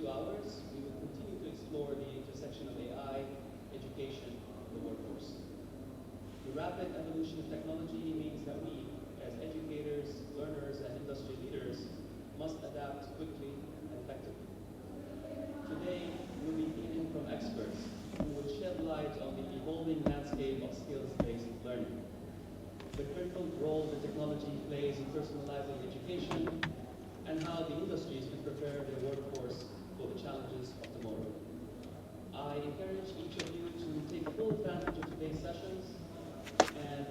few hours, we will continue to explore the intersection of AI, education, and the workforce. The rapid evolution of technology means that we, as educators, learners, and industry leaders, must adapt quickly and effectively. Today, we'll be hearing from experts who will shed light on the evolving landscape of skills-based learning, the critical role that technology plays in personalizing education, and how the industries can prepare their workforce for the challenges of tomorrow. I encourage each of you to take full advantage of today's sessions and,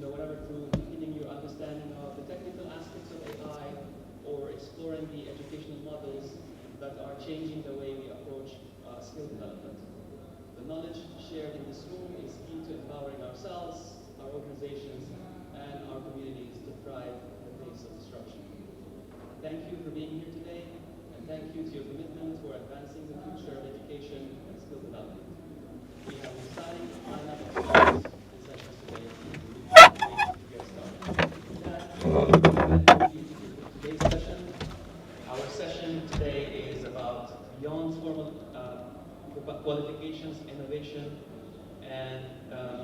whatever through deepening your understanding of the technical aspects of AI or exploring the educational models that are changing the way we approach skill development. The knowledge shared in this room is key to empowering ourselves, our organizations, and our communities to thrive in the face of disruption. Thank you for being here today, and thank you to your commitment for advancing the future of education and skill development. We have an exciting lineup of speakers and sessions today, and we can't wait to get started. With that, today's session. Our session today is about beyond formal qualifications, innovation, and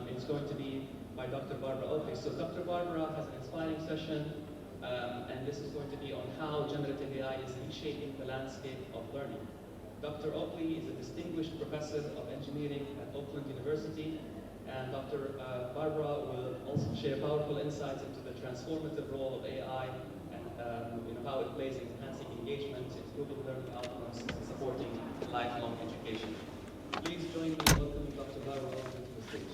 it's going to be by Dr. Barbara Oakley. So Dr. Barbara has an inspiring session, and this is going to be on how generative AI is reshaping the landscape of learning. Dr. Oakley is a distinguished professor of engineering at Oakland University, and Dr. Barbara will also share powerful insights into the transformative role of AI and how it plays in enhancing engagement, improving learning outcomes, and supporting lifelong education. Please join me in welcoming Dr. Barbara Oakley to the stage.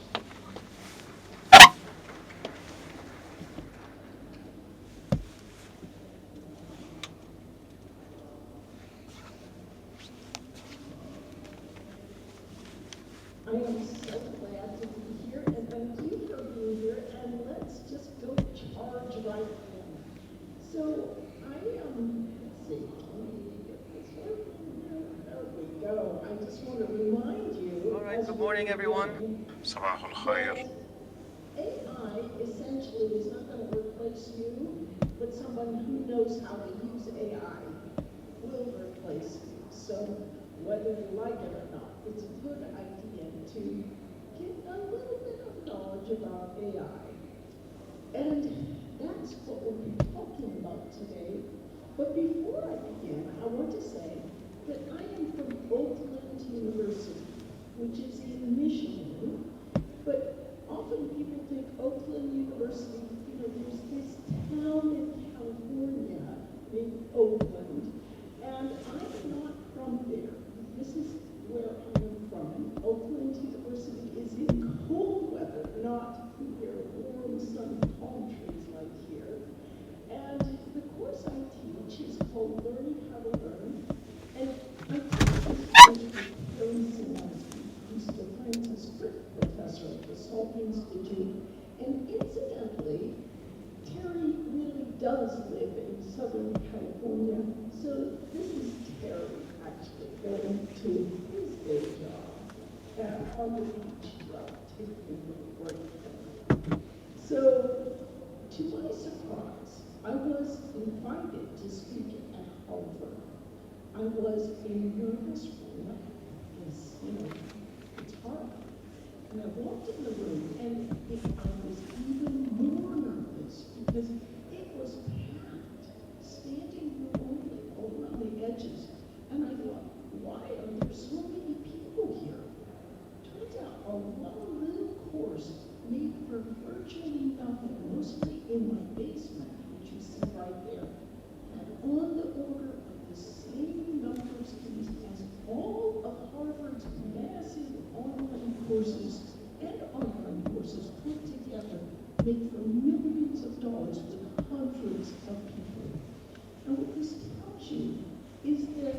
I am so glad to be here, and thank you for being here, and let's just go charge right in. So, let's see, let me get this working. There we go. I just want to remind you. All right, good morning, everyone. صباح الخير. AI essentially is not going to replace you, but someone who knows how to use AI will replace you. So, whether you like it or not, it's a good idea to get a little bit of knowledge about AI. And that's what we'll be talking about today. But before I begin, I want to say that I am from Oakland University, which is in Michigan. But often people think Oakland University, there's this town in California named Oakland, and I'm not from there. This is where I am from. Oakland University is in cold weather, not here, warm, sunny palm trees like here. And the course I teach is called Learning How to Learn. And I teach this course with Terry Szymanski, who's the Francis Crick Professor at the Salk Institute. And incidentally, Terry really does live in Southern California. So this is Terry actually going to his day job on the beach, taking a little break. So, to my surprise, I was invited to speak at Harvard. I was a nervous wreck because, it's hard. And I walked in the room, and I was even more nervous because it was packed, standing room only, all around the edges. And I thought, why are there so many people here? Turns out a one little course made for virtually nothing, mostly in my basement, which you see right there, had on the order of the same number of students as all of Harvard's massive online courses and online courses put together, make for millions of dollars with hundreds of people. And what this tells you is that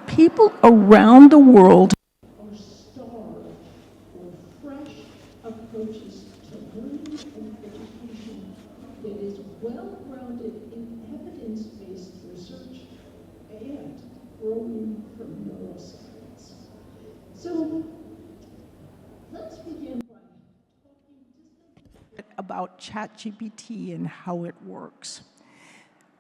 people around the world are starved for fresh approaches to learning and education that is well-grounded in evidence-based research and growing from neuroscience. So let's begin by talking just a bit about ChatGPT and how it works.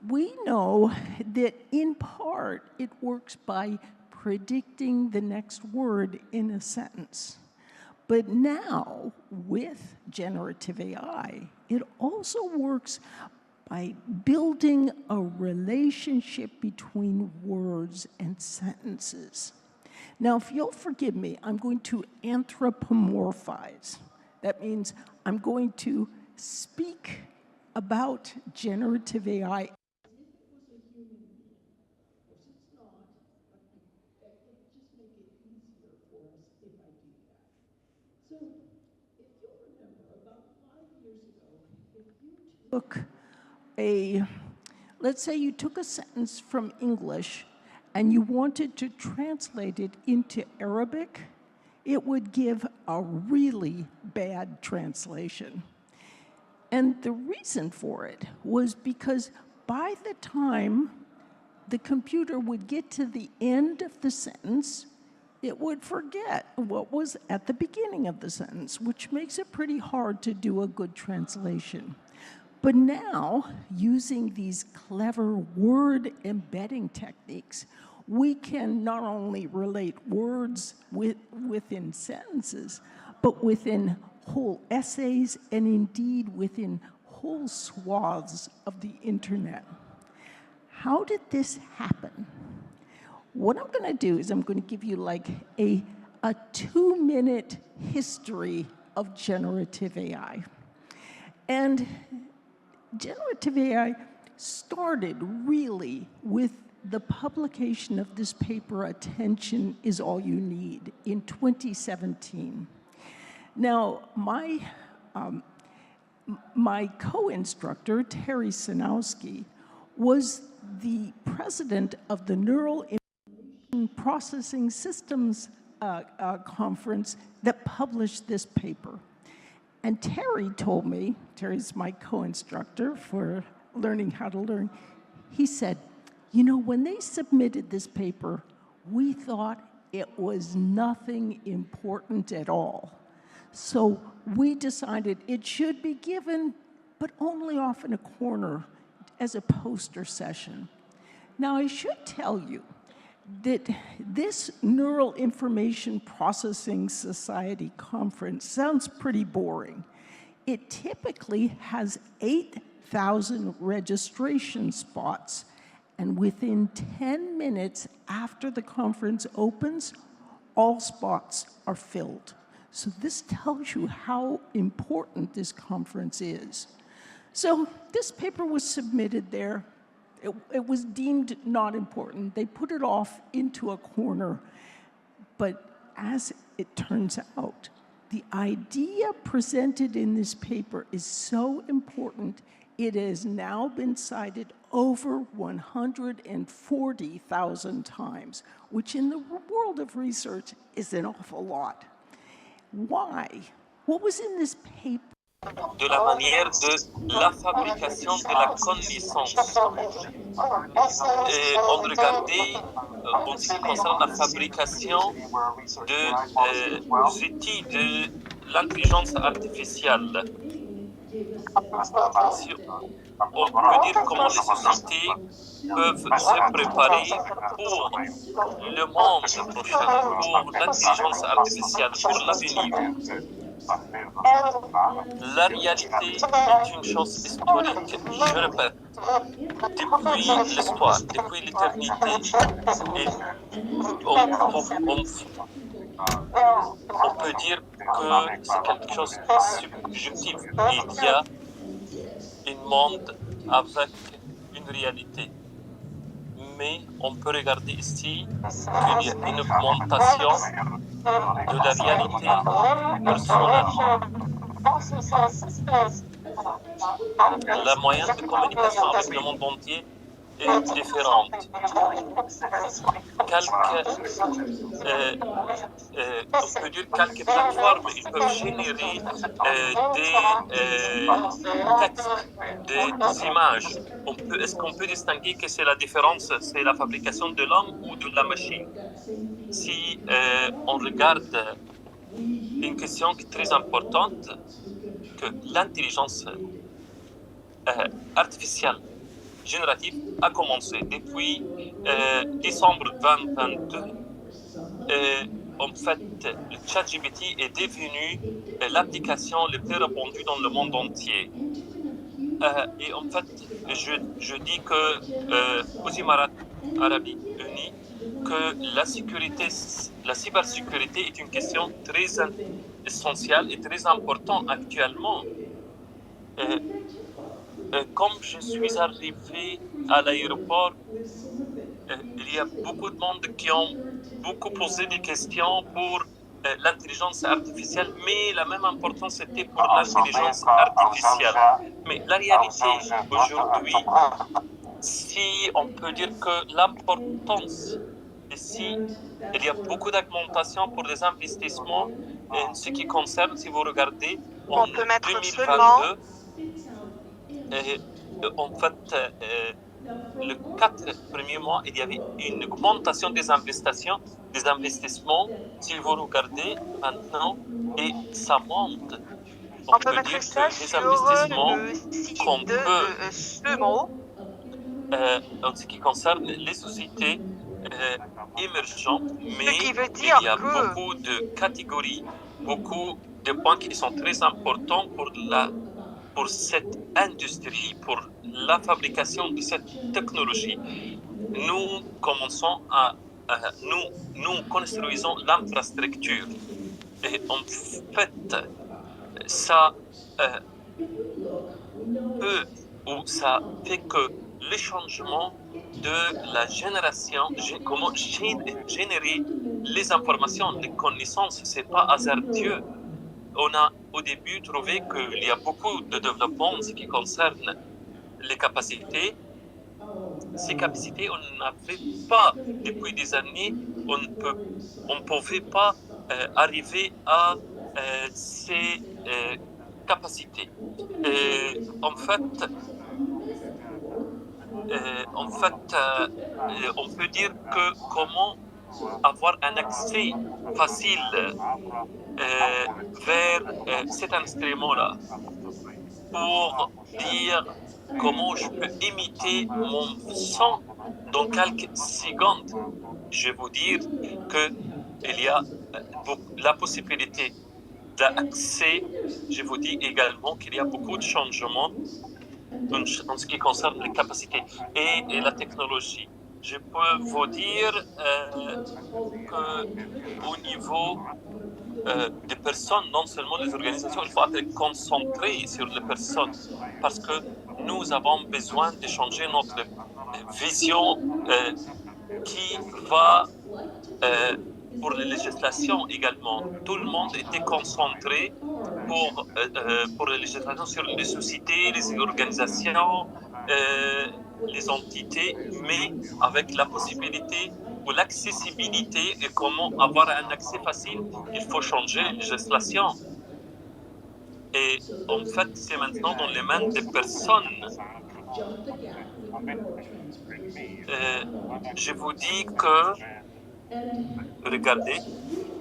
We know that in part it works by predicting the next word in a sentence. But now, with generative AI, it also works by building a relationship between words and sentences. Now, if you'll forgive me, I'm going to anthropomorphize. That means I'm going to speak about generative AI. Took let's say you took a sentence from English and you wanted to translate it into Arabic, it would give a really bad translation. And the reason for it was because by the time the computer would get to the end of the sentence, it would forget what was at the beginning of the sentence, which makes it pretty hard to do a good translation. But now, using these clever word embedding techniques, we can not only relate words within sentences, but within whole essays and indeed within whole swaths of the internet. How did this happen? What I'm going to do is I'm going to give you like a 2-minute history of generative AI. And generative AI started really with the publication of this paper, Attention is All You Need, in 2017. Now, my co-instructor, Terry Sinowski, was the president of the Neural Information Processing Systems conference that published this paper. And Terry told me, Terry's my co-instructor for learning how to learn, he said, you know, when they submitted this paper, we thought it was nothing important at all. So we decided it should be given, but only off in a corner as a poster session. Now, I should tell you that this Neural Information Processing Society conference sounds pretty boring. It typically has 8,000 registration spots, and within 10 minutes after the conference opens, all spots are filled. So this tells you how important this conference is. So this paper was submitted there. It was deemed not important. They put it off into a corner. But as it turns out, the idea presented in this paper is so important, it has now been cited over 140,000 times, which in the world of research is an awful lot. Why? What was in this paper? De la manière de la fabrication de la connaissance. Et on regardait, en ce qui concerne la fabrication des outils de l'intelligence artificielle. On peut dire comment les sociétés peuvent se préparer pour le monde prochain, pour l'intelligence artificielle, pour l'avenir. La réalité est une chose historique, je répète, depuis l'histoire, depuis l'éternité. Et on peut dire que c'est quelque chose de subjectif. Il y a un monde avec une réalité. Mais on peut regarder ici qu'il y a une augmentation de la réalité personnelle. La moyenne de communication avec le monde entier est différente. On peut dire quelques plateformes, ils peuvent générer des textes, des images. Est-ce qu'on peut distinguer que c'est la différence, c'est la fabrication de l'homme ou de la machine? Si on regarde une question qui est très importante, que l'intelligence artificielle générative a commencé depuis décembre 2022 en fait, le ChatGPT est devenu l'application la plus répandue dans le monde entier. Et en fait, je dis que aux Émirats arabes unis, que la cybersécurité est une question très essentielle et très importante actuellement. Comme je suis arrivé à l'aéroport, il y a beaucoup de monde qui ont beaucoup posé des questions pour l'intelligence artificielle, mais la même importance était pour l'intelligence artificielle. Mais la réalité aujourd'hui, si on peut dire que l'importance, si il y a beaucoup d'augmentation pour les investissements en ce qui concerne, si vous regardez, en On peut mettre seulement 2022, en fait, les 4 premiers mois, il y avait une augmentation des investissements, si vous regardez maintenant, et ça monte. On peut dire mettre que ça les sur investissements le site qu'on de peut, Sumo. en ce qui concerne les sociétés émergentes, mais qui veut il dire y a que beaucoup de catégories, beaucoup de points qui sont très importants pour cette industrie, pour la fabrication de cette technologie. Nous commençons nous construisons l'infrastructure. Et en fait, ça ça fait que le changement de la génération, comment générer les informations, les connaissances, c'est pas hasardeux. On a au début trouvé qu'il y a beaucoup de développement en ce qui concerne les capacités. Ces capacités, on n'avait pas depuis des années, on ne pouvait pas arriver à ces capacités. En fait, on peut dire que comment avoir un accès facile vers cet instrument-là pour dire comment je peux imiter mon son dans quelques secondes. Je vais vous dire qu'il y a la possibilité d'accès. Je vous dis également qu'il y a beaucoup de changements en ce qui concerne les capacités et la technologie. Je peux vous dire qu'au niveau des personnes, non seulement les organisations, il faut être concentré sur les personnes parce que nous avons besoin de changer notre vision qui va pour les législations également. Tout le monde était concentré pour les législations sur les sociétés, les organisations, les entités, mais avec la possibilité ou l'accessibilité et comment avoir un accès facile, il faut changer les législations. Et en fait, c'est maintenant dans les mains des personnes. Je vous dis que, regardez,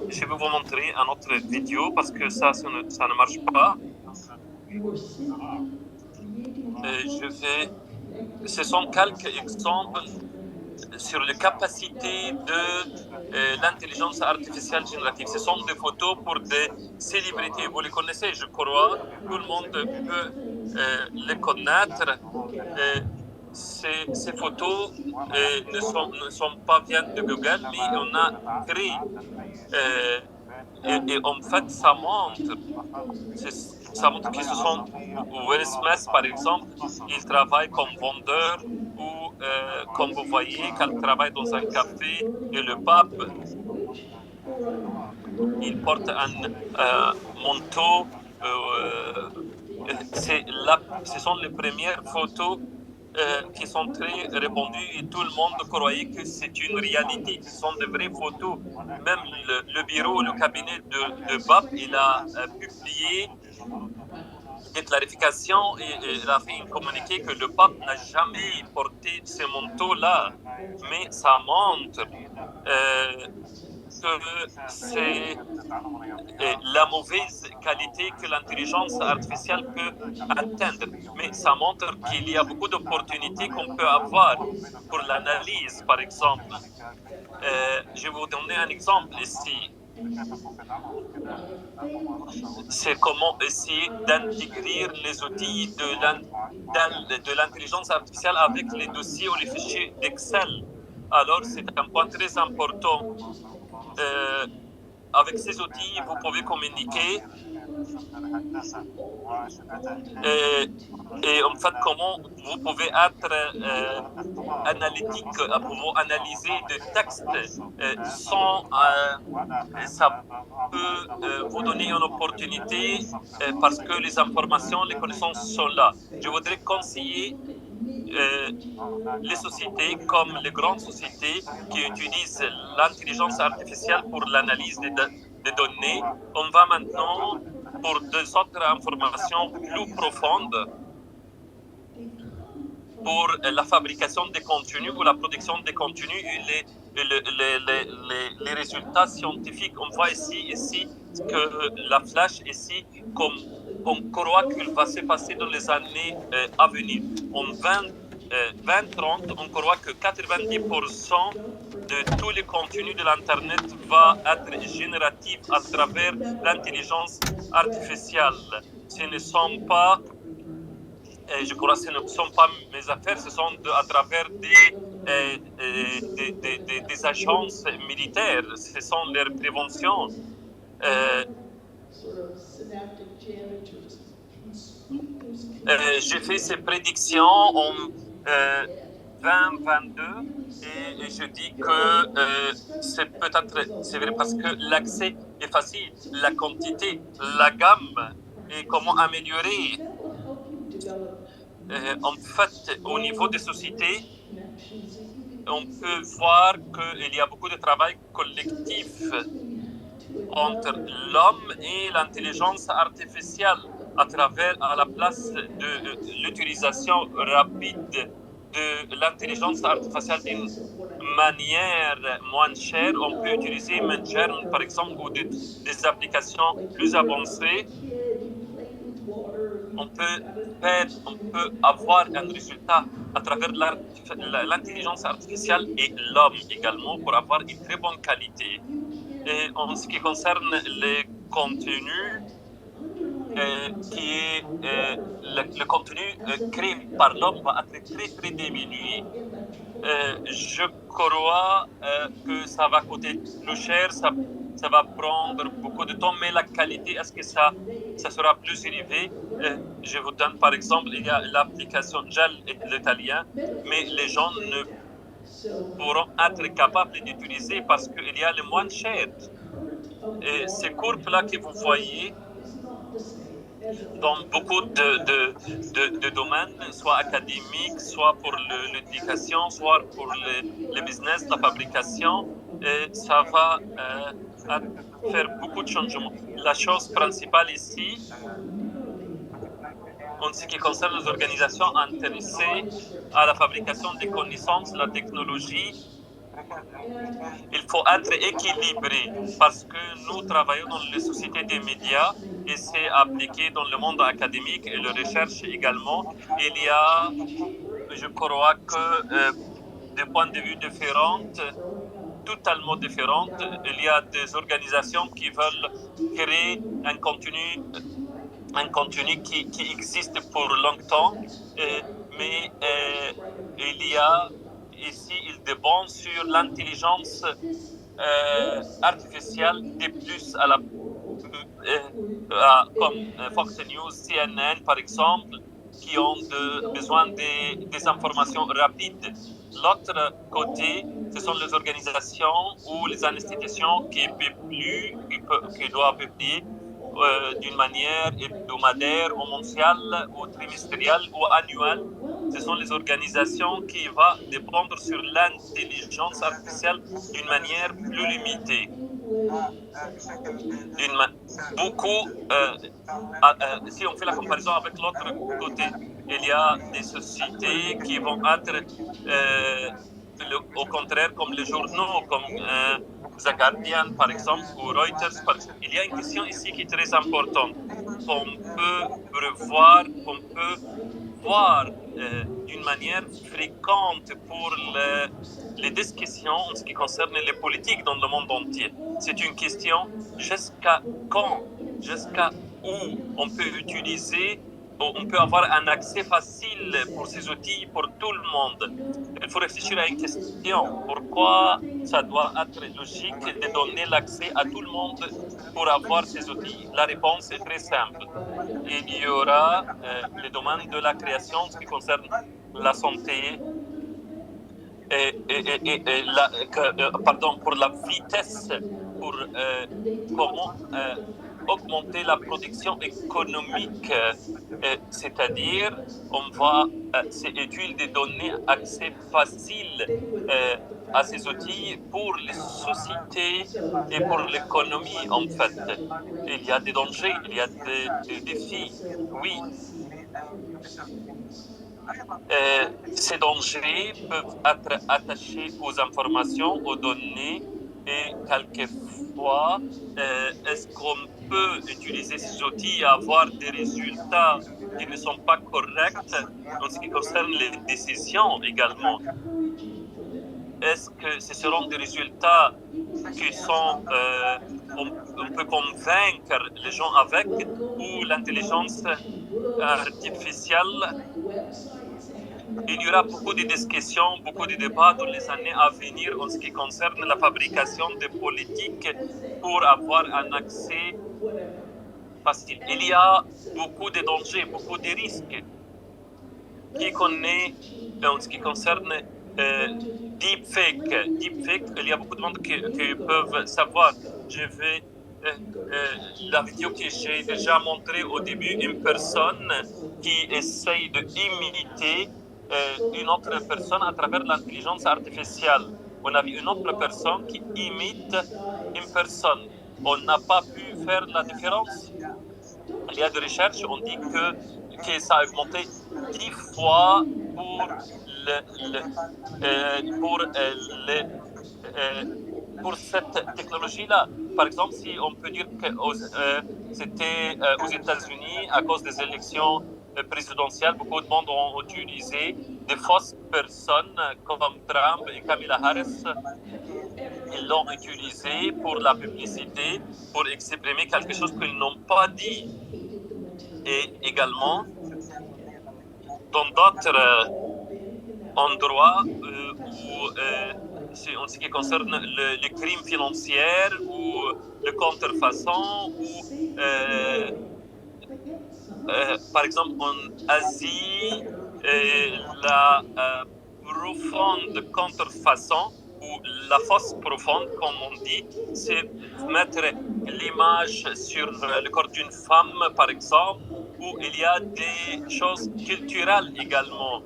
je vais vous montrer une autre vidéo parce que ça ne marche pas. Ce sont quelques exemples sur les capacités de l'intelligence artificielle générative. Ce sont des photos pour des célébrités. Vous les connaissez, je crois. Tout le monde peut les connaître. Ces photos ne sont pas viennes de Google, mais on a créé. Et en fait, ça montre qu'ils se sont. Will Smith, par exemple, il travaille comme vendeur ou, comme vous voyez, qu'elle travaille dans un café et le pape, il porte un manteau. Ce sont les premières photos qui sont très répandues et tout le monde croyait que c'est une réalité, que ce sont de vraies photos. Même le bureau, le cabinet de pape, il a publié des clarifications et il a fait un communiqué que le pape n'a jamais porté ce manteau-là. Mais ça montre que c'est la mauvaise qualité que l'intelligence artificielle peut atteindre. Mais ça montre qu'il y a beaucoup d'opportunités qu'on peut avoir pour l'analyse, par exemple. Je vais vous donner un exemple ici. C'est comment essayer d'intégrer les outils de l'intelligence artificielle avec les dossiers ou les fichiers d'Excel. Alors, c'est un point très important. Avec ces outils, vous pouvez communiquer et en fait, comment vous pouvez être analytique, pour analyser des textes sans... ça peut vous donner une opportunité parce que les informations, les connaissances sont là. Je voudrais conseiller les sociétés comme les grandes sociétés qui utilisent l'intelligence artificielle pour l'analyse des données. On va maintenant pour des autres informations plus profondes pour la fabrication des contenus ou la production des contenus et les résultats scientifiques. On voit ici que la flash ici, comme on croit qu'il va se passer dans les années à venir. En 2030, on croit que 90% de tous les contenus de l'Internet va être génératif à travers l'intelligence artificielle. Ce ne sont pas, je crois que ce ne sont pas mes affaires, ce sont à travers des agences militaires, ce sont leurs préventions. J'ai fait ces prédictions en 2022 et je dis que c'est vrai parce que l'accès est facile, la quantité, la gamme et comment améliorer. En fait, au niveau des sociétés, on peut voir qu'il y a beaucoup de travail collectif entre l'homme et l'intelligence artificielle à la place de l'utilisation rapide de l'intelligence artificielle d'une manière moins chère. On peut utiliser Midjourney, par exemple, ou des applications plus avancées. On peut avoir un résultat à travers l'intelligence artificielle et l'homme également pour avoir une très bonne qualité. Et en ce qui concerne les contenus, le contenu créé par l'homme va être très très diminué. Je crois que ça va coûter plus cher, ça va prendre beaucoup de temps, mais la qualité, est-ce que ça sera plus élevé? Je vous donne par exemple, il y a l'application GEL et l'italien, mais les gens ne pourront être capables d'utiliser parce qu'il y a le moins cher. Et ces courbes-là que vous voyez dans beaucoup de domaines, soit académiques, soit pour l'éducation, soit pour le business, la fabrication, et ça va faire beaucoup de changements. La chose principale ici, en ce qui concerne les organisations intéressées à la fabrication des connaissances, la technologie, il faut être équilibré parce que nous travaillons dans les sociétés des médias et c'est appliqué dans le monde académique et la recherche également. Il y a, je crois que des points de vue différents, totalement différents. Il y a des organisations qui veulent créer un contenu qui existe pour longtemps, mais il y a ici, il dépend sur l'intelligence artificielle de plus comme Fox News, CNN par exemple, qui ont besoin des informations rapides. L'autre côté, ce sont les organisations ou les institutions qui doivent publier d'une manière hebdomadaire ou mensuelle ou trimestrielle ou annuelle. Ce sont les organisations qui vont dépendre sur l'intelligence artificielle d'une manière plus limitée. Si on fait la comparaison avec l'autre côté, il y a des sociétés qui vont être au contraire, comme les journaux, comme The Guardian, par exemple, ou Reuters, par exemple. Il y a une question ici qui est très importante, qu'on peut revoir, qu'on peut voir d'une manière fréquente pour les discussions en ce qui concerne les politiques dans le monde entier. C'est une question jusqu'à quand, jusqu'à où on peut utiliser, on peut avoir un accès facile pour ces outils pour tout le monde. Il faut réfléchir à une question. Pourquoi ça doit être logique de donner l'accès à tout le monde pour avoir ces outils? La réponse est très simple. Il y aura les domaines de la création, ce qui concerne la santé, pour la vitesse, pour comment augmenter la production économique, c'est-à-dire c'est utile de donner accès facile à ces outils pour les sociétés et pour l'économie en fait. Il y a des dangers, il y a des défis, oui. Ces dangers peuvent être attachés aux informations, aux données, et quelquefois, est-ce qu'on peut utiliser ces outils et avoir des résultats qui ne sont pas corrects en ce qui concerne les décisions également? Est-ce que ce seront des résultats qui sont, on peut convaincre les gens avec, ou l'intelligence artificielle? Il y aura beaucoup de discussions, beaucoup de débats dans les années à venir en ce qui concerne la fabrication des politiques pour avoir un accès facile. Il y a beaucoup de dangers, beaucoup de risques. Qui connaît en ce qui concerne deepfake? Deepfake, il y a beaucoup de monde qui peuvent savoir. Je vais la vidéo que j'ai déjà montrée au début, une personne qui essaye d'imiter une autre personne à travers l'intelligence artificielle. On a vu une autre personne qui imite une personne. On n'a pas pu faire la différence. Il y a des recherches, on dit que ça a augmenté 10 fois pour cette technologie-là. Par exemple, si on peut dire que c'était aux États-Unis, à cause des élections présidentielles, beaucoup de monde ont utilisé des fausses personnes comme Trump et Kamala Harris. Ils l'ont utilisé pour la publicité, pour exprimer quelque chose qu'ils n'ont pas dit. Et également, dans d'autres endroits en ce qui concerne les crimes financiers ou le contrefaçon, ou par exemple en Asie, la profonde contrefaçon ou la fausse profonde, comme on dit, c'est mettre l'image sur le corps d'une femme, par exemple, où il y a des choses culturelles également.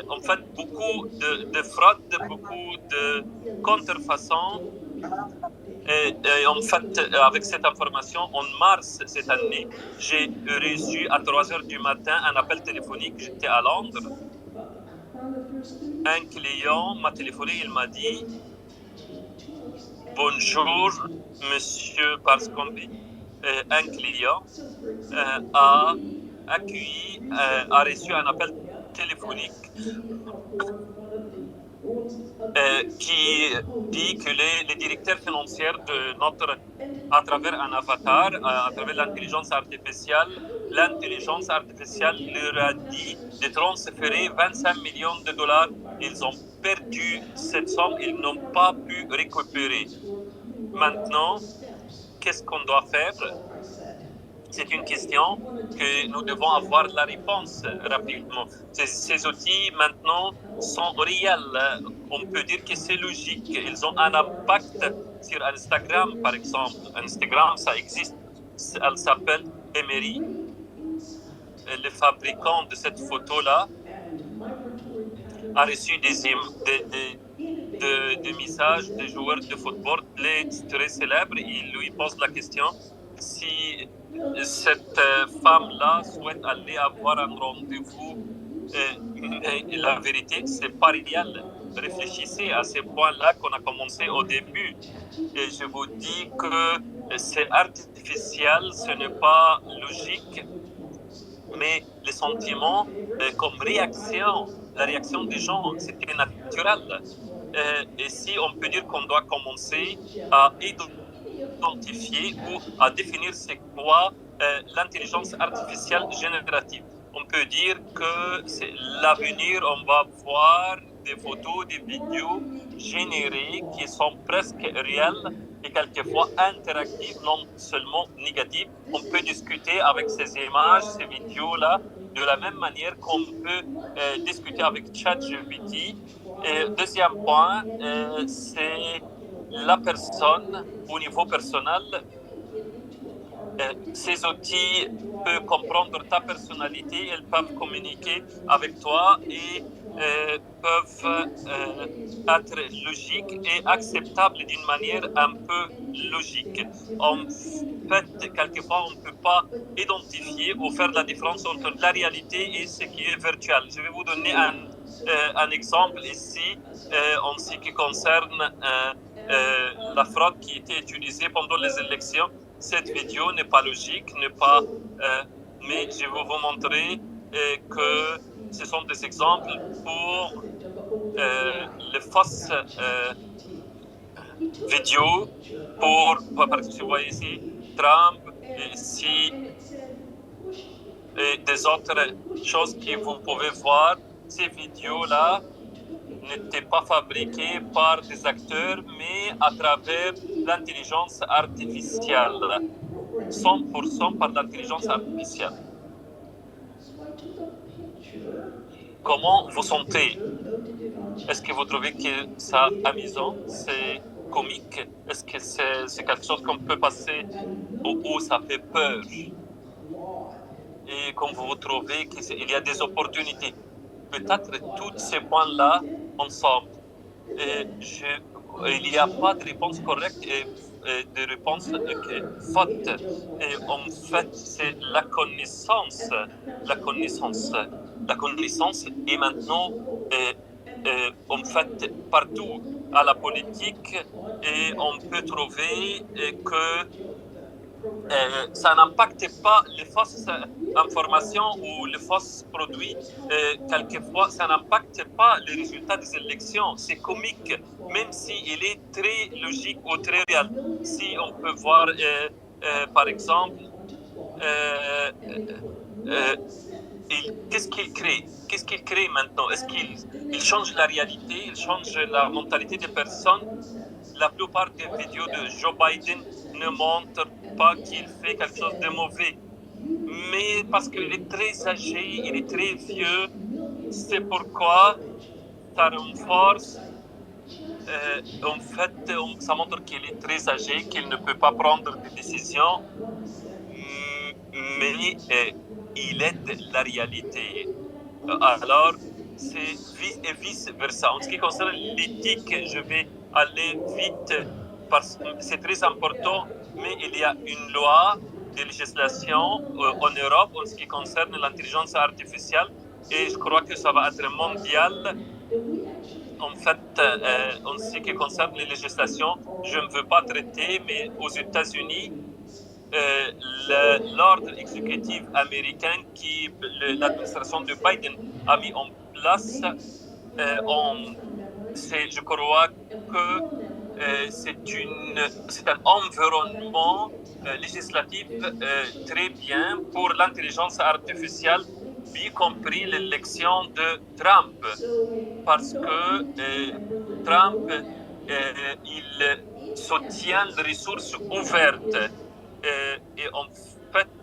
En fait, beaucoup de fraude, beaucoup de contrefaçon. Et en fait, avec cette information, en mars cette année, j'ai reçu à 3h du matin un appel téléphonique. J'étais à Londres. Un client m'a téléphoné, il m'a dit « Bonjour, monsieur Barscombi ». Un client a reçu un appel téléphonique qui dit que les directeurs financiers à travers un avatar, à travers l'intelligence artificielle leur a dit de transférer 25 millions de dollars. Ils ont perdu cette somme, ils n'ont pas pu récupérer. Maintenant, qu'est-ce qu'on doit faire? C'est une question que nous devons avoir la réponse rapidement. Ces outils maintenant sont réels. On peut dire que c'est logique. Ils ont un impact sur Instagram, par exemple. Instagram, ça existe. Elle s'appelle Emery. Le fabricant de cette photo-là a reçu des messages des joueurs de football très célèbres. Il lui pose la question si cette femme-là souhaite aller avoir un rendez-vous. La vérité, c'est pas réel. réfléchissez à ces points-là qu'on a commencé au début. Et je vous dis que c'est artificiel, ce n'est pas logique, mais les sentiments comme réaction, la réaction des gens, c'était naturel. Et si on peut dire qu'on doit commencer à identifier ou à définir c'est quoi l'intelligence artificielle générative. On peut dire que c'est l'avenir, on va voir des photos, des vidéos générées qui sont presque réelles et quelquefois interactives, non seulement négatives. On peut discuter avec ces images, ces vidéos-là, de la même manière qu'on peut discuter avec ChatGPT. Et deuxième point, c'est la personne au niveau personnel. Ces outils peuvent comprendre ta personnalité, elles peuvent communiquer avec toi et peuvent être logiques et acceptables d'une manière un peu logique. En fait, quelquefois, on ne peut pas identifier ou faire la différence entre la réalité et ce qui est virtuel. Je vais vous donner un exemple ici en ce qui concerne la fraude qui était utilisée pendant les élections. Cette vidéo n'est pas logique, mais je vais vous montrer que ce sont des exemples pour les fausses vidéos. Par exemple, vous voyez ici Trump, ici et des autres choses que vous pouvez voir. Ces vidéos-là n'étaient pas fabriquées par des acteurs, mais à travers l'intelligence artificielle. 100% par l'intelligence artificielle. Comment vous sentez? Est-ce que vous trouvez que c'est amusant, c'est comique? Est-ce que c'est quelque chose qu'on peut passer où ça fait peur? Et comme vous trouvez qu'il y a des opportunités, peut-être tous ces points-là ensemble. Il n'y a pas de réponse correcte et de réponse faute. Et en fait, c'est la connaissance. La connaissance est maintenant en fait partout à la politique et on peut trouver que ça n'impacte pas les fausses informations ou les fausses produits. Quelquefois, ça n'impacte pas les résultats des élections. C'est comique, même s'il est très logique ou très réel. Si on peut voir, par exemple, qu'est-ce qu'il crée? Qu'est-ce qu'il crée maintenant? Est-ce qu'il change la réalité? Il change la mentalité des personnes? La plupart des vidéos de Joe Biden ne montrent pas qu'il fait quelque chose de mauvais. Mais parce qu'il est très âgé, il est très vieux, c'est pourquoi ça renforce. En fait, ça montre qu'il est très âgé, qu'il ne peut pas prendre des décisions, mais il aide la réalité. Alors, c'est vice-versa. En ce qui concerne l'éthique, je vais aller vite parce que c'est très important, mais il y a une loi de législation en Europe en ce qui concerne l'intelligence artificielle et je crois que ça va être mondial. En fait, en ce qui concerne les législations, je ne veux pas traiter, mais aux États-Unis, l'ordre exécutif américain qui l'administration de Biden a mis en place, je crois que c'est un environnement législatif très bien pour l'intelligence artificielle, y compris l'élection de Trump, parce que Trump, il soutient les ressources ouvertes et en fait,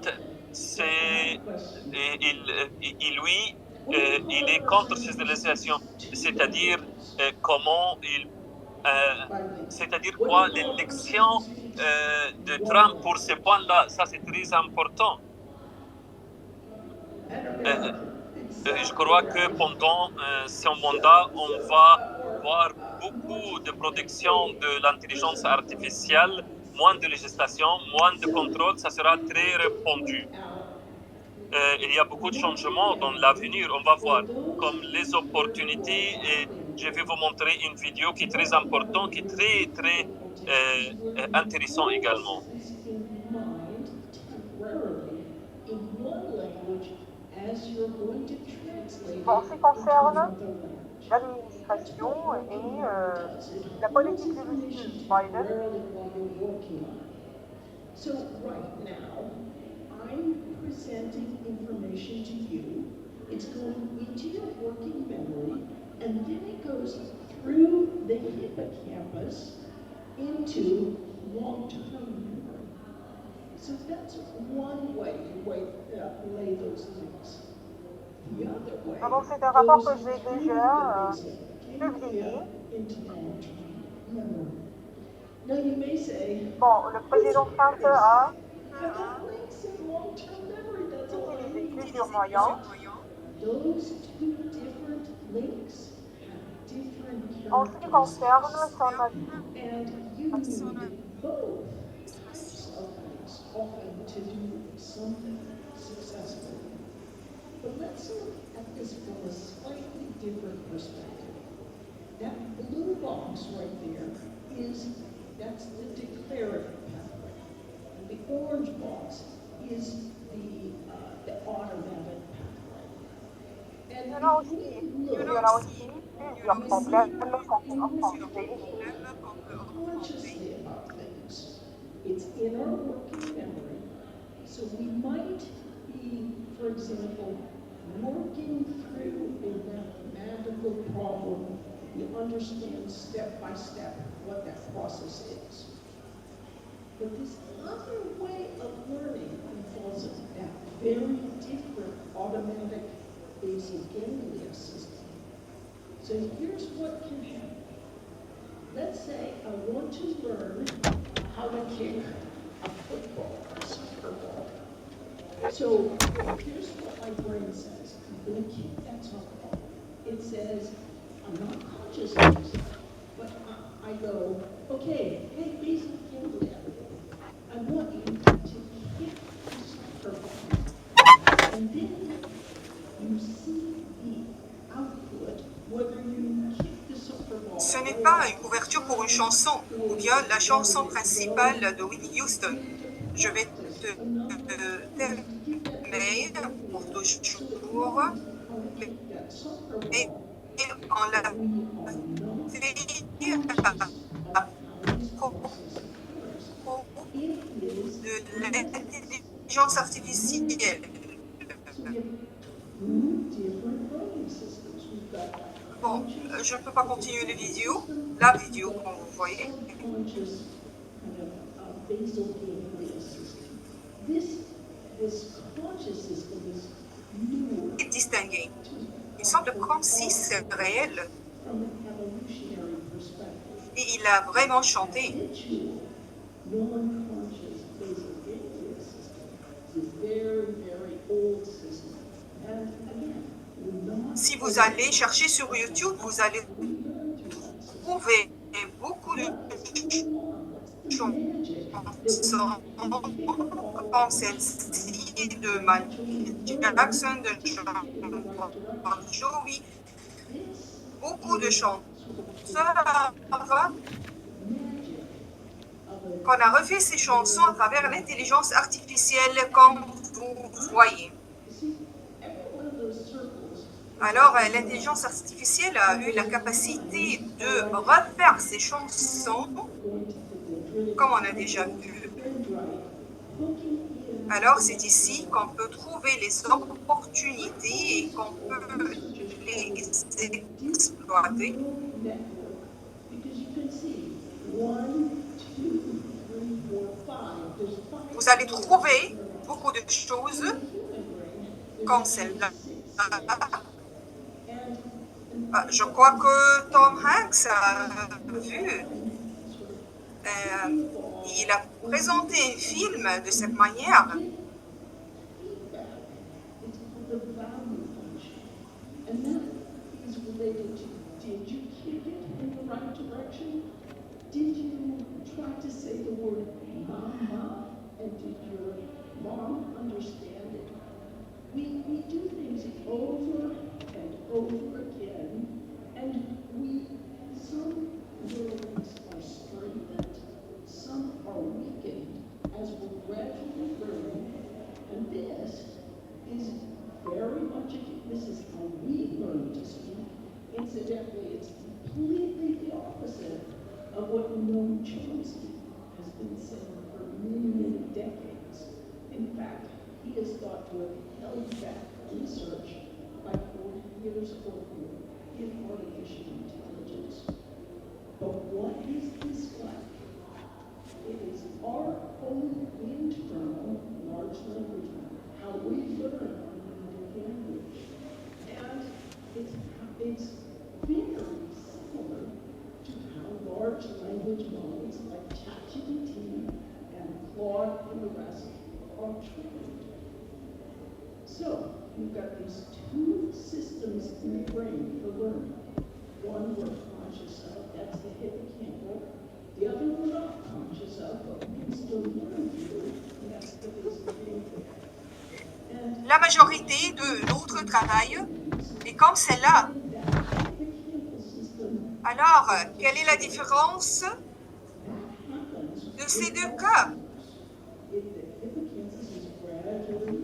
il est contre ces législations, c'est-à-dire c'est-à-dire quoi? L'élection de Trump pour ces points-là, ça c'est très important. Je crois que pendant son mandat, on va voir beaucoup de protection de l'intelligence artificielle, moins de législation, moins de contrôle, ça sera très répandu. Il y a beaucoup de changements dans l'avenir, on va voir, comme les opportunités je vais vous montrer une vidéo qui est très importante, qui est très intéressant également. Bon, en ce qui concerne l'administration et la politique de Biden. So right now, I'm presenting information to you. It's going into your working memory, and then it goes through the hippocampus into long-term memory. So that's one way you lay those links. The other way Ah bon, c'est un rapport que goes j'ai through déjà the publié. ganglia into long-term memory. Now you may say, Bon, le président Trump a I got links in long-term memory, that's all I utilisé need. plusieurs moyens. Those two different links have different En ce qui concerne characteristics. son And you need both types of links often to do something successfully. But let's look at this from a slightly different perspective. That blue box right there that's the declarative pathway. And the orange box is the automatic pathway. And il y en a aussi plusieurs problèmes qu'on peut rencontrer. consciously about things. It's in our working memory. So we might be, for example, working through a mathematical problem. We understand step by step what that process is. But this other way of learning involves that very different automatic basal ganglia system. So here's what can happen. Let's say I want to learn how to kick a football, a soccer ball. So here's what my brain says. I'm going to kick that soccer ball. It says, I'm not conscious of this, but I go, okay, hey, basal ganglia, I want you to kick the soccer ball. And then you see the output, whether you kick the soccer ball. Ce n'est pas une couverture pour une chanson ou bien la chanson principale de Whitney Houston. Je vais te t'aimer pour toujours, mais on l'a fait à propos de l'intelligence artificielle. Bon, je ne peux pas continuer la vidéo comme vous voyez. Est distingué. Il semble comme si c'est réel. Et il a vraiment chanté. Si vous allez chercher sur YouTube, vous allez trouver beaucoup de chansons comme celle-ci de Michael Jackson, de John Jovi, beaucoup de chansons qu'on a refait ces chansons à travers l'intelligence artificielle, comme vous voyez. Alors, l'intelligence artificielle a eu la capacité de refaire ces chansons, comme on a déjà vu. Alors, c'est ici qu'on peut trouver les opportunités et qu'on peut les exploiter. Vous allez trouver beaucoup de choses comme celle-là. Je crois que Tom Hanks a vu. Il a présenté un film de cette manière. Did you try to say the word mama, and did your mom understand it? We do things over and over again, and we Incidentally, it's completely the opposite of what Noam Chomsky has been saying for many, many decades. In fact, he is thought to have held back research by 40 years or more in artificial intelligence. But what is this like? It is our own internal large language model, how we learn our native language. And it's very similar to how large language models like ChatGPT and Claude and the rest are trained. So you've got these two systems in the brain for learning. One we're conscious of, that's the hippocampal. The other we're not conscious of, but we can still learn through, and that's the visual cortex. And La majorité de notre travail est comme celle-là. that hippocampal system, Alors, quelle est la différence that happens de ces deux cas? if the hippocampus is gradually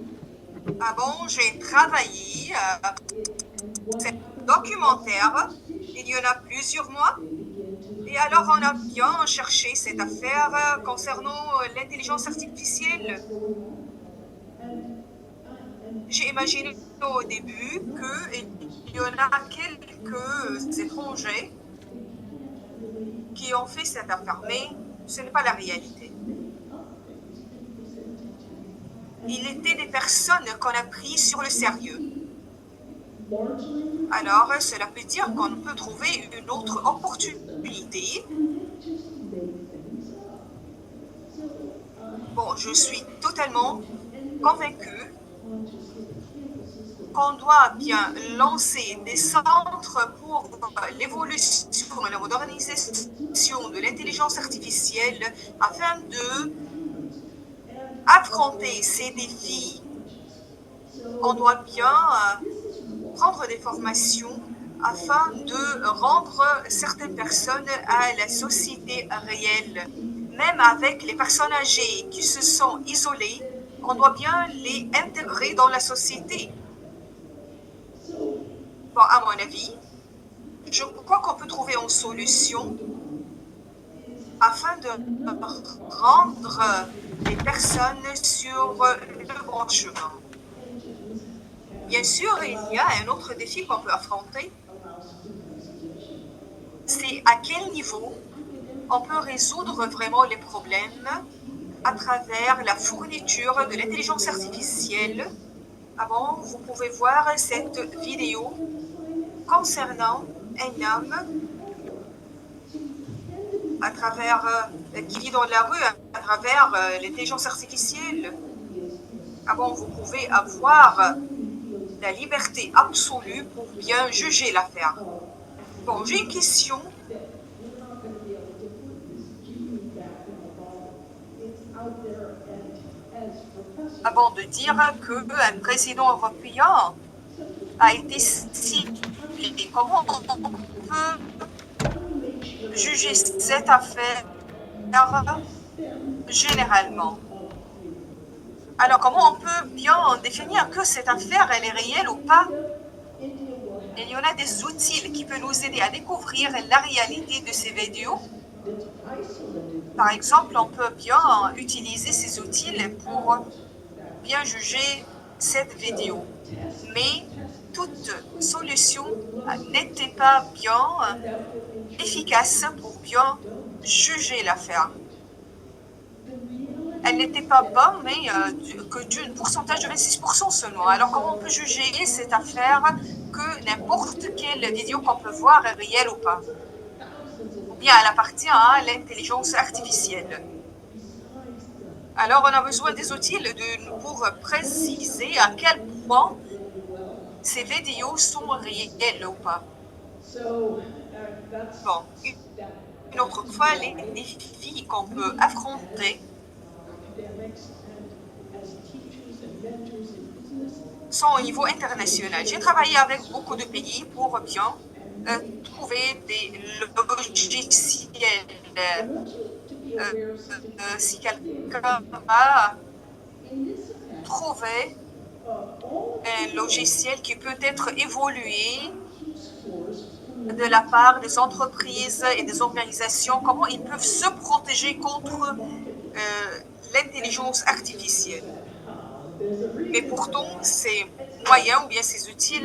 Ah bon, j'ai travaillé ce documentaire, il y en a plusieurs mois, et alors on a bien cherché cette affaire concernant l'intelligence artificielle. J'ai imaginé au début qu'il y en a quelques étrangers qui ont fait cette affaire, mais ce n'est pas la réalité. Il était des personnes qu'on a pris sur le sérieux. Alors, cela peut dire qu'on peut trouver une autre opportunité. Bon, je suis totalement convaincue qu'on doit bien lancer des centres pour l'évolution et la modernisation de l'intelligence artificielle afin de affronter ces défis. On doit bien prendre des formations afin de rendre certaines personnes à la société réelle. Même avec les personnes âgées qui se sont isolées, on doit bien les intégrer dans la société. Bon, à mon avis, je crois qu'on peut trouver une solution afin de rendre les personnes sur le bon chemin. Bien sûr, il y a un autre défi qu'on peut affronter. C'est à quel niveau on peut résoudre vraiment les problèmes à travers la fourniture de l'intelligence artificielle. Ah bon, vous pouvez voir cette vidéo concernant un homme à travers, qui vit dans la rue à travers l'intelligence artificielle. Ah bon, vous pouvez avoir la liberté absolue pour bien juger l'affaire. Bon, j'ai une question. Avant de dire qu'un président européen a été ciblé, comment on peut juger cette affaire généralement? Alors, comment on peut bien définir que cette affaire, elle est réelle ou pas? Il y en a des outils qui peuvent nous aider à découvrir la réalité de ces vidéos. Par exemple, on peut bien utiliser ces outils pour bien juger cette vidéo. Mais toute solution n'était pas bien efficace pour bien juger l'affaire. Elle n'était pas bonne, mais que d'un pourcentage de 26% seulement. Alors, comment on peut juger cette affaire que n'importe quelle vidéo qu'on peut voir est réelle ou pas? Ou bien elle appartient à l'intelligence artificielle. Alors, on a besoin des outils pour préciser à quel point ces vidéos sont réelles ou pas. Bon, une autre fois, les défis qu'on peut affronter sont au niveau international. J'ai travaillé avec beaucoup de pays pour bien trouver des logiciels. Si quelqu'un a trouvé un logiciel qui peut être évolué de la part des entreprises et des organisations, comment ils peuvent se protéger contre l'intelligence artificielle. Mais pourtant, ces moyens ou bien ces outils,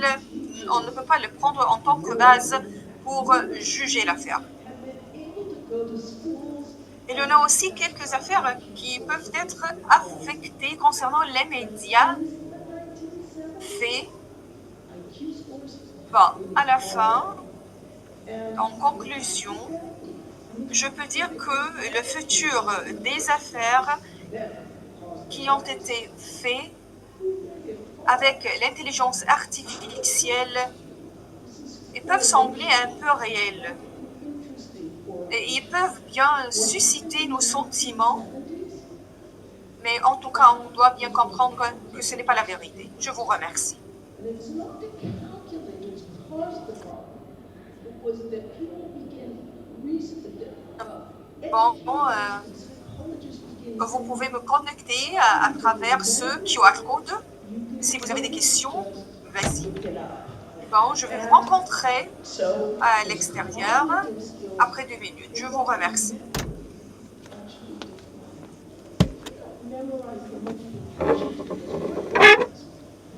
on ne peut pas les prendre en tant que base pour juger l'affaire. Il y en a aussi quelques affaires qui peuvent être affectées concernant les médias faits. Bon, à la fin, en conclusion, je peux dire que le futur des affaires qui ont été faites avec l'intelligence artificielle, ils peuvent sembler un peu réels. Et ils peuvent bien susciter nos sentiments, mais en tout cas, on doit bien comprendre que ce n'est pas la vérité. Je vous remercie. Bon, vous pouvez me connecter à travers ce QR code. Si vous avez des questions, vas-y. Bon, je vais vous rencontrer à l'extérieur après 2 minutes. Je vous remercie.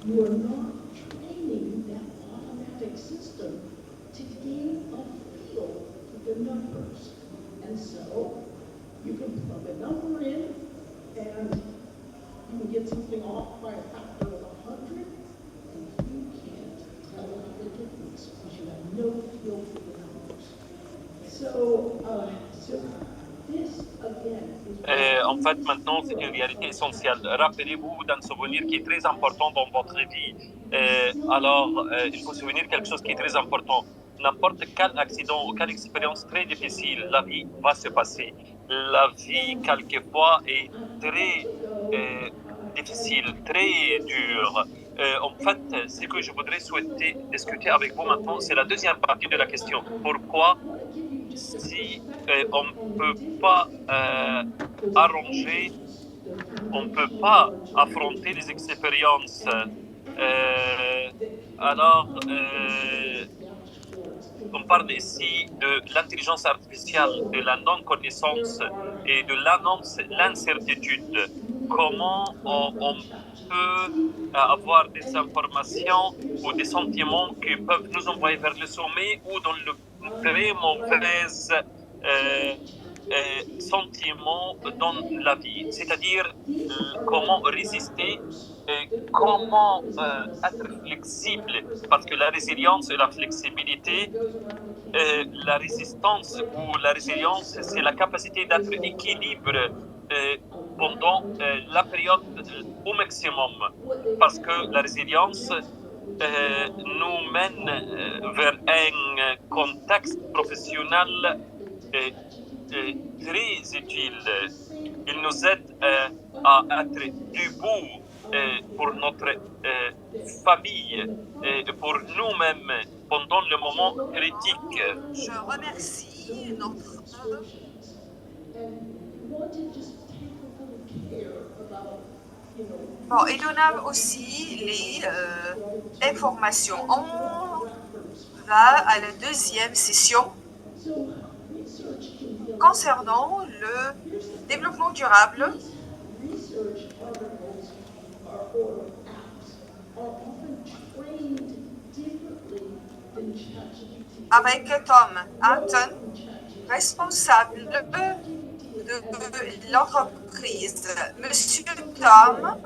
You are not training that automatic system to gain a feel for the numbers. And so you can plug a number in and you can get something off by a factor of 100, and you can't tell the difference because you have no feel for the numbers. So this again is En fait, maintenant, c'est une réalité essentielle. Rappelez-vous d'un souvenir qui est très important dans votre vie. Il faut se souvenir quelque chose qui est très important. N'importe quel accident ou quelle expérience très difficile, la vie va se passer. La vie, quelquefois, est très difficile, très dure. En fait, ce que je voudrais souhaiter discuter avec vous maintenant, c'est la deuxième partie de la question. Pourquoi si on ne peut pas arranger, on ne peut pas affronter les expériences. On parle ici de l'intelligence artificielle, de la non-connaissance et de l'incertitude. Comment on peut avoir des informations ou des sentiments qui peuvent nous envoyer vers le sommet ou dans le très mauvais sentiments dans la vie, c'est-à-dire comment résister, comment être flexible, parce que la résilience et la flexibilité, la résistance ou la résilience, c'est la capacité d'être équilibre pendant la période au maximum, parce que la résilience nous mène vers un contexte professionnel très utile. Il nous aide à être debout pour notre famille et pour nous-mêmes pendant le moment critique. Je remercie notre... Bon, il y en a aussi les informations. On va à la deuxième session concernant le développement durable. Avec Tom Anton, responsable de l'entreprise. Monsieur Tom.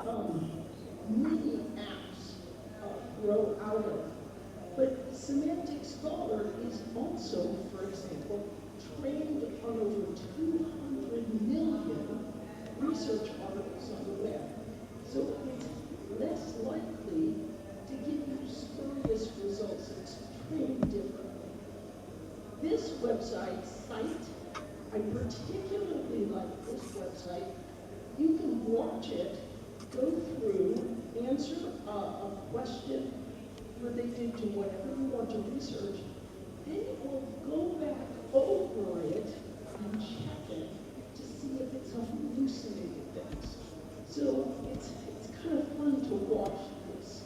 But Semantic Scholar is also, for example, trained on over 200 million research articles on the web. So it's less likely to give you spurious results. It's trained differently. This website site, I particularly like this website. You can watch it, go through, answer a question related to whatever you want to research, then it will go back over it and check it to see if it's hallucinated things. So it's kind of fun to watch this.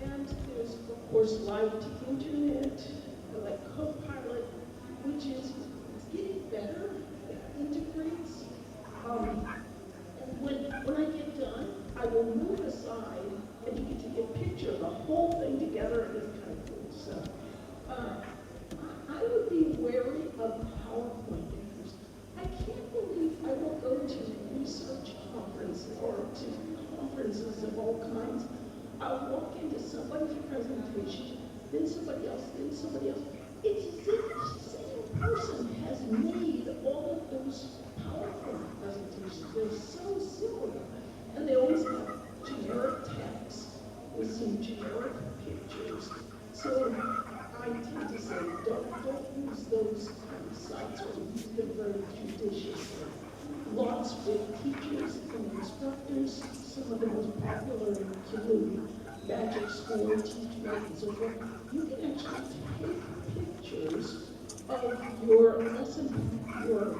And there's, of course, live to internet, like one presentation, then somebody else, then somebody else. It's as if the same person has made all of those PowerPoint presentations. They're so similar. And they always have generic text with some generic pictures. So I tend to say, don't use those kind of sites or use them very judiciously. Lots with teachers and instructors, some of the most popular include Magic School, TeachMate, and so forth. You can actually take pictures of your lesson, your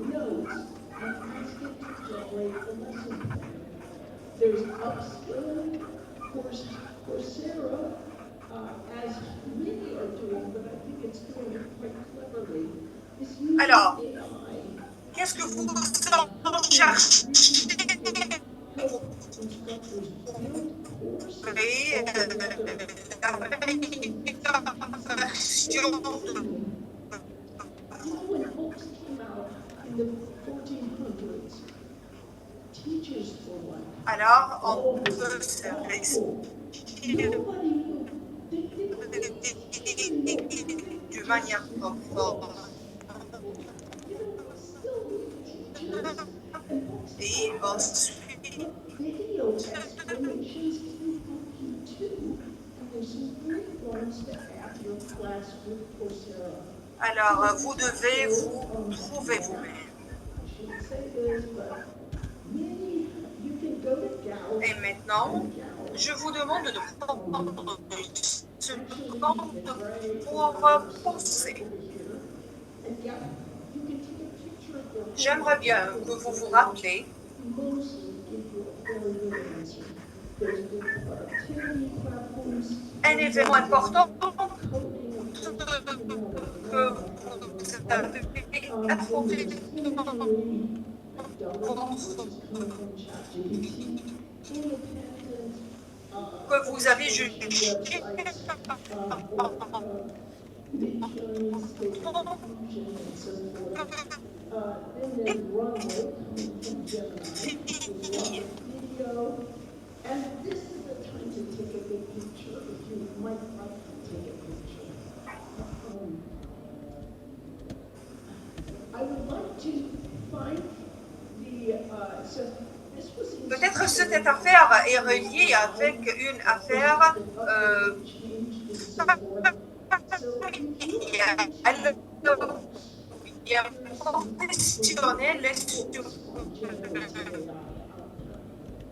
notes, and ask it to generate a lesson plan. There's upskilling, Coursera, as many are doing, but I think it's doing it quite cleverly, is using Alors, AI. qu'est-ce que vous en cherchez Help instructors build courses la version You know, when books came out in the 1400s, teachers were like, Alors, on oh, peut this se is réexpliquer awful. de manière conforme You know, still need teachers and books. et ensuite Video explanations can help you too. And there's some great ones to add to your class with Coursera. alors vous devez vous trouver vous-même. I shouldn't say this, but many, you can go to Gallup. Et maintenant, je vous demande de prendre une seconde pour penser. J'aimerais bien que vous vous rappelez un événement important que vous avez affronté que vous avez jugé And this is the time to take a good picture if you might like to take a picture. I would like to find the, so this was in Peut-être cette affaire est reliée avec une affaire professionnelle sur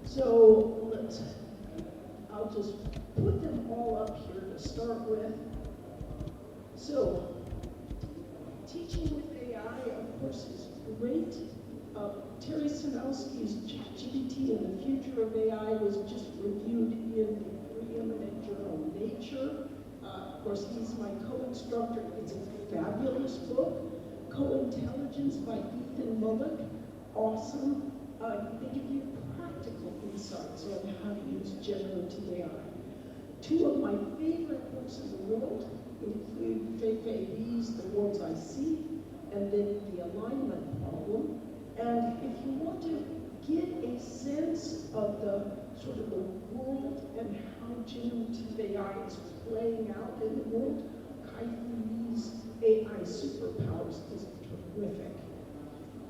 So I'll just put them all up here to start with. So teaching with AI, of course, is great. Terry Sinowski's ChatGPT and the Future of AI was just reviewed in the preeminent journal Nature. Of course, he's my co-instructor. It's a fabulous book. Co-Intelligence by Ethan Mullick. Awesome. They give you practical insights on how to use generative AI. Two of my favorite books in the world include Fei-Fei Li's The Worlds I See, and then The Alignment Problem. And if you want to get a sense of the sort of the world and how generative AI is playing out in the world, Kai-Fu Lee's AI Superpowers is terrific.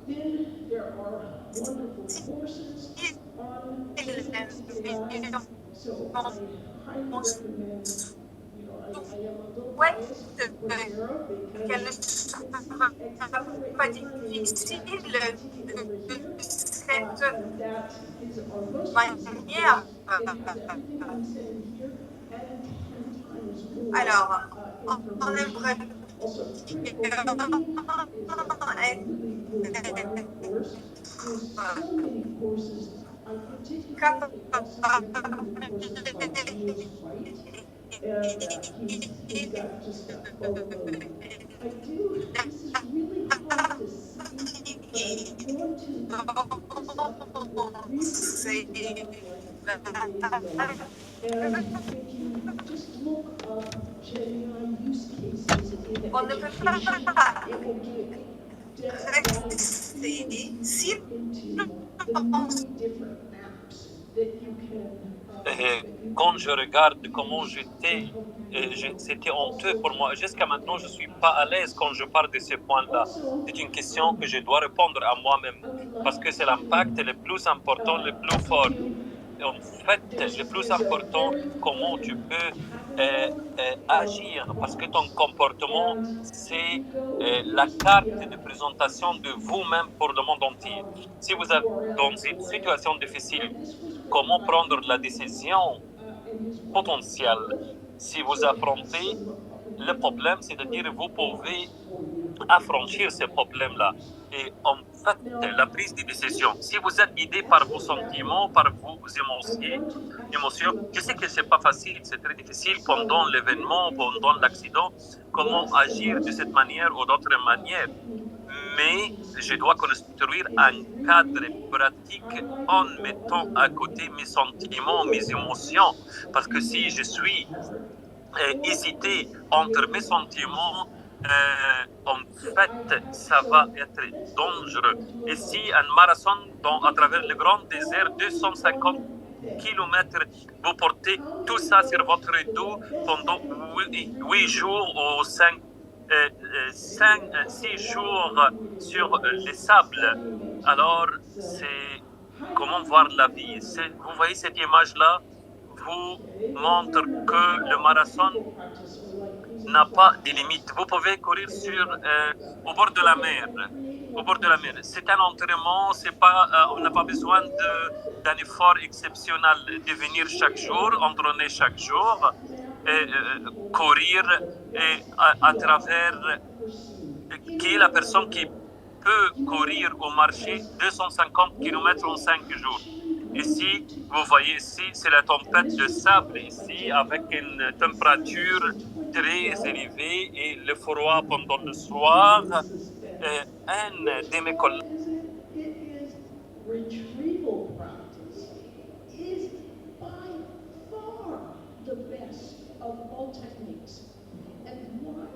Then there are wonderful courses on generative AI. So I highly recommend, you know, I am a little biased with Coursera because you can see Accelerate Learning difficile de cette and that is our most manière. it has everything I'm saying here and 10 times more Alors, on information. aimerait Also, critical thinking is a really worthwhile course. There's so many courses. I particularly also recommend the courses by James White, and he's got just a boatload. I do, this is really hard to see, but I want to put this up with c'est and if you just look up GenAI use cases in on ne peut education, pas it will give rester si into the many different apps that you can quand je regarde comment c'était honteux pour moi. Jusqu'à maintenant, je ne suis pas à l'aise quand je parle de ces points-là. C'est une question que je dois répondre à moi-même parce que c'est l'impact le plus important, le plus fort. En fait, le plus important, comment tu peux agir, parce que ton comportement, c'est la carte de présentation de vous-même pour le monde entier. Si vous êtes dans une situation difficile, comment prendre la décision potentielle? Si vous affrontez le problème, c'est-à-dire vous pouvez affranchir ces problèmes-là. Et en fait, la prise de décision, si vous êtes guidé par vos sentiments, par vos émotions, je sais que c'est pas facile, c'est très difficile pendant l'événement, pendant l'accident, comment agir de cette manière ou d'autre manière. Mais je dois construire un cadre pratique en mettant à côté mes sentiments, mes émotions. Parce que si je suis hésité entre mes sentiments, en fait, ça va être dangereux. Et si un marathon à travers le grand désert, 250 kilomètres, vous portez tout ça sur votre dos pendant 8 jours ou 6 jours sur les sables. Alors, c'est comment voir la vie. Vous voyez cette image-là, vous montre que le marathon n'a pas de limite. Vous pouvez courir au bord de la mer. Au bord de la mer. C'est un entraînement, on n'a pas besoin d'un effort exceptionnel de venir chaque jour, entraîner chaque jour, courir à travers qui est la personne qui peut courir ou marcher 250 km en 5 jours. Ici, vous voyez ici, c'est la tempête de sable ici avec une température très élevée et le froid pendant le soir. Un de mes collègues retrieval practice is by far the best of all techniques. And why?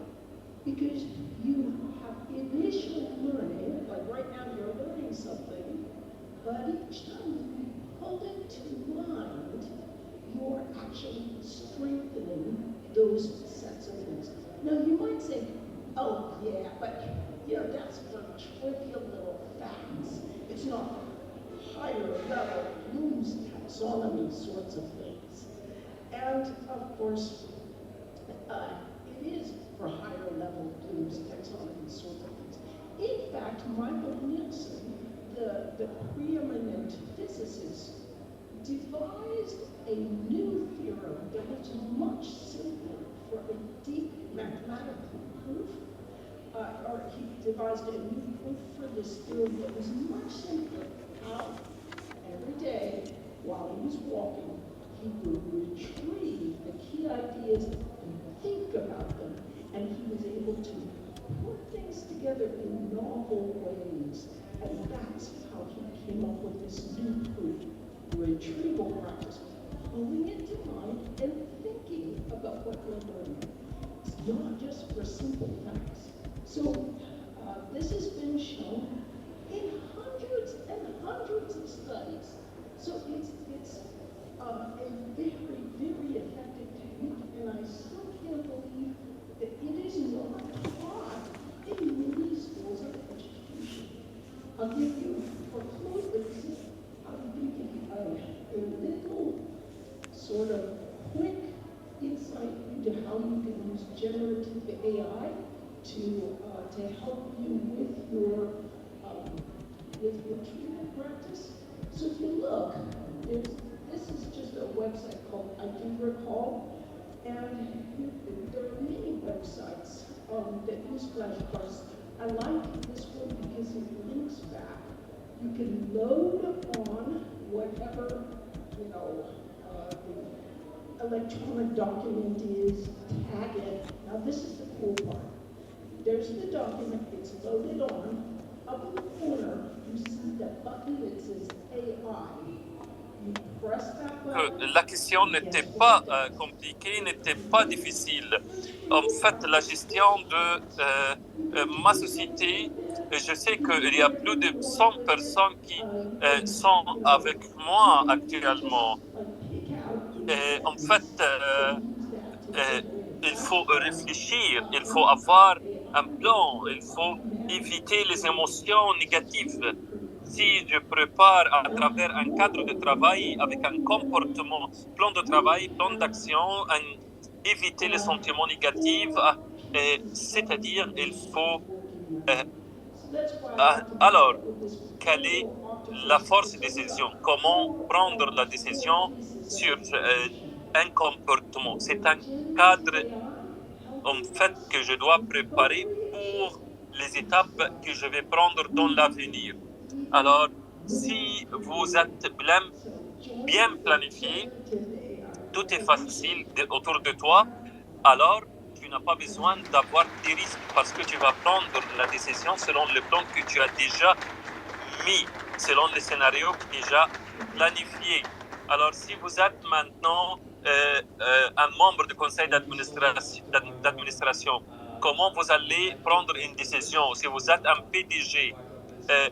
Because you have initial learning, like right now you're learning something, but each time you hold it to mind, you're actually strengthening those sets of things. Now you might say, oh yeah, but that's for trivial little facts. It's not higher level Bloom's taxonomy sorts of things. And of course, it is for higher level Bloom's taxonomy sorts of things. In fact, Michael Nixon, the preeminent physicist, devised a new theorem that was much simpler for a deep mathematical proof. Or he devised a new proof for this theorem that was much simpler. How every day, while he was walking, he would retrieve the key ideas and think about them, and he was able to put things together in novel ways. And that's how he came up with this new proof, retrieval practice, pulling it to mind and thinking about what you're learning. It's not just for simple facts. So this has been shown in hundreds and hundreds of studies. So it's a very, very effective technique, and I still can't believe that it is not taught in many schools of education. I'll give you, for closing, I'll give you a little sort of quick insight into how you can use generative AI to help you with your treatment practice. So if you look, this is just a website called I Do Recall, and there are many websites that use flashcards. I like this one because it links back. You can load on whatever the electronic document is, tag it. Now this is the cool part. There's the document, it's loaded on. Up in the corner, you see the button that says AI. You press that button. La question n'était pas compliquée, n'était pas difficile. En fait, la gestion de ma société, je sais qu'il y a plus de 100 personnes qui sont avec moi actuellement. En fait, il faut réfléchir, il faut avoir un plan, il faut éviter les émotions négatives. Si je prépare à travers un cadre de travail avec un comportement, plan de travail, plan d'action, éviter les sentiments négatifs, c'est-à-dire il faut alors, quelle est la force de décision? Comment prendre la décision sur un comportement? C'est un cadre, en fait, que je dois préparer pour les étapes que je vais prendre dans l'avenir. Alors, si vous êtes bien planifié, tout est facile autour de toi, alors tu n'as pas besoin d'avoir des risques parce que tu vas prendre la décision selon le plan que tu as déjà mis, selon les scénarios déjà planifiés. Alors, si vous êtes maintenant un membre du conseil d'administration, comment vous allez prendre une décision? Si vous êtes un PDG,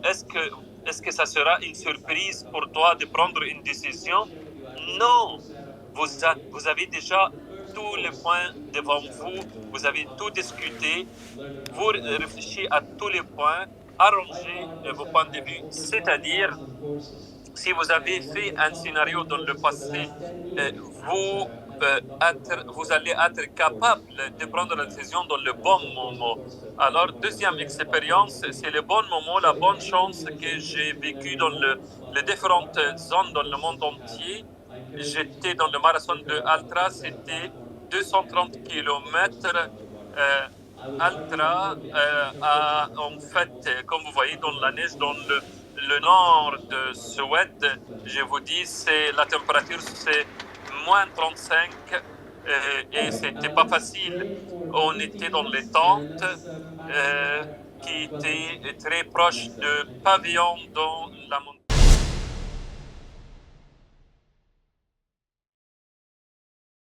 est-ce que ça sera une surprise pour toi de prendre une décision? Non, vous avez déjà tous les points devant vous, vous avez tout discuté, vous réfléchissez à tous les points, arrangez vos points de vue, c'est-à-dire si vous avez fait un scénario dans le passé, vous allez être capable de prendre la décision dans le bon moment. Alors, deuxième expérience, c'est le bon moment, la bonne chance que j'ai vécue dans les différentes zones dans le monde entier. J'étais dans le marathon de Altra, c'était 230 km Altra, en fait, comme vous voyez dans la neige, dans le nord de Suède, je vous dis, la température c'est moins 35 et c'était pas facile. On était dans les tentes qui étaient très proches de pavillons dans la montagne.